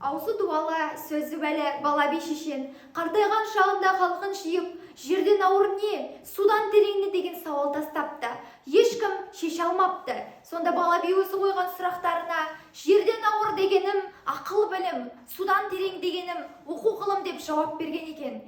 Аузы дуалы, сөзі бәлі, бала бешешен, қартайған шағында халқын жиып, жерден ауыр не, судан терең не деген сауал тастапты. Ешкім шеше алмапты. Сонда бала би өзі қойған сұрақтарына, жерден ауыр дегенім ақыл білім, судан терең дегенім оқу ғылым деп жауап берген екен.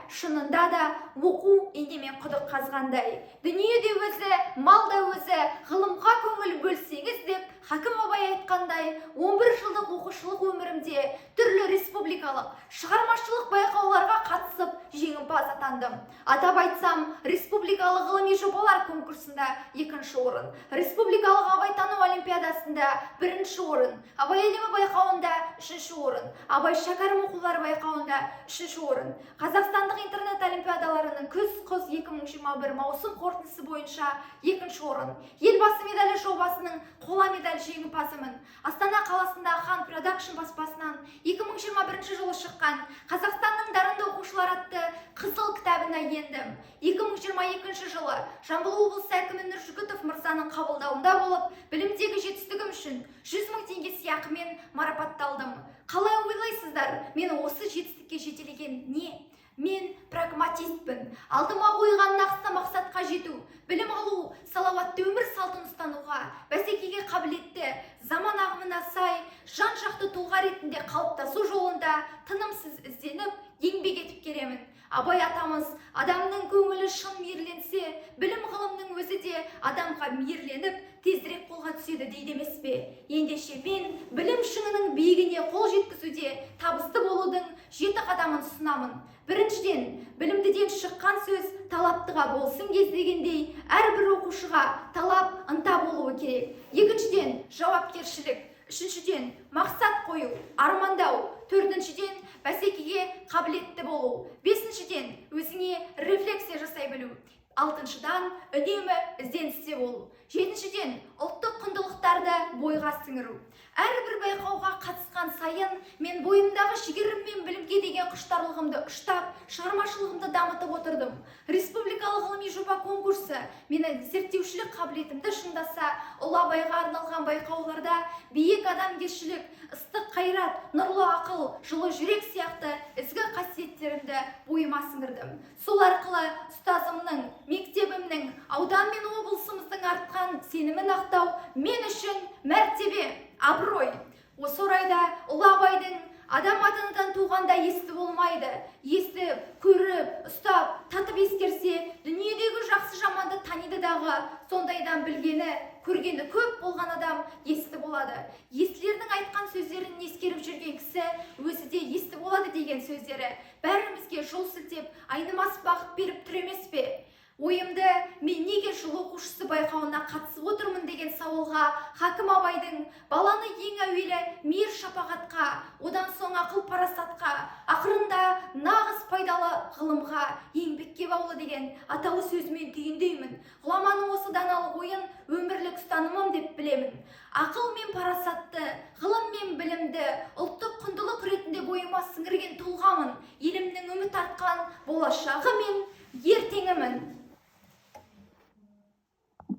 Шынында да оқу инемен құдық қазғандай. Дүниеде өзі, малда өзі, ғылымға көңіл бөлсеңіз деп Хакім Абай айтқандай, 11 жылдық оқушылық өмірімде түрлі республикалық, шығармашылық байқауларға қатысып, жеңімпаз атандым. Атап айтсам, республикалық ғылыми жобалар конкурсында 2-ші орын, республикалық абайтану олимпиадасында 1-ші орын, Абай әлемі байқауында 3-ші орын, Абай шәкәрім оқулары байқауында 3-ші орын, Қазақстандық интернет олимпиадаларының күз-қыс 2021 маусым қорытындысы бойынша 2-ші орын, елбасы медалі жобасының қола медаль жеңімпазымын. Астана қаласында Хан Продакшн баспасынан 2021 жылы шыққан Қазақстанның дарынды оқушылар атты қызыл кітабына ендім. 2022 жылы Жамбыл облысы әкімі Нұржігітов мырзаның қабылдауында болып, білімдегі жетістігім үшін 100 мың теңге сыйақымен марапатталдым. Қалай ойлайсыздар, мені осы жетістікке жетелеген не? Мен прагматистпін. Алдыма қойған нақты мақсатқа жету, білім алу, салауатты өмір салтын ұстануға, бәсекеге қабілетті, заман ағымына сай, жан-жақты тұлға ретінде қалыптасу жолында тынымсыз ізденіп, еңбек етіп келемін. Абай атамыз, адамның көңілі шын мейірленсе, білім ғылымның өзі де адамға мейірленіп, тезірек қолға түседі дейді емес пе? Ендеше мен білім шыңының биігіне қол жеткізуде табысты болудың 7 қадамын ұсынамын. Біріншіден, білімдіден шыққан сөз талаптыға болсын кездегендей, әрбір оқушыға талап, ынта болуы керек. Екіншіден, жауапкершілік. Үшіншіден, мақсат қою, армандау. Төртіншіден, бәсекеге қабілетті болу. Бесіншіден, өзіңе рефлексия жасай білу. Алтыншыдан, үнемі ізденісте болу. Жетіншіден, ұлттық құндылықтарды бойға сіңіру. Әрбір байқауға қатысқан сайын мен бойымдағы жігерім мен білімге деген құштарлығымды ұштап, шығармашылығымды дамытып отырдым. Республикалық ғылыми жоба конкурсы мені зерттеушілік қабілетімді шыңдаса, Ұлы Абайға арналған байқауларда биік адамгершілік, ыстық қайрат, нұрлы ақыл, жылы жүрек сияқты ізгі қасиеттерімді бойыма сіңірдім. Сол арқылы ұстазымның, мектебімнің, аудан мен облысымыздың артқан сенімін ақтау мен үшін мәртебе, абырой. Осы орайда Ұлы Абайдың адам атанадан туғанда есті болмайды. Естіп, көріп, ұстап, татып ескерсе, дүниедегі жақсы жаманды таниды дағы, сондайдан білгені, көргені көп болған адам есті болады. Естілердің айтқан сөздерін ескеріп жүрген кісі өзі де есті болады деген сөздері бәрімізге жол сілтеп, айнымас бақыт беріп тұр емес пе? Ойымды мен неге жыл оқушысы байқауына қатысып отырмын деген сауалға Хакім Абайдың баланы ең әуелі мейір шапағатқа, одан соң ақыл парасатқа, ақырында нағыз пайдалы ғылымға, еңбекке баулы деген аталы сөзімен түйіндеймін. Ғұламаның осы даналық ойын өмірлік ұстанымым деп білемін. Ақыл мен парасатты, ғылым мен білімді ұлттық құндылық ретінде бойыма сіңірген тұлғамын. Елімнің үміт артқан болашағы мен ертеңімін.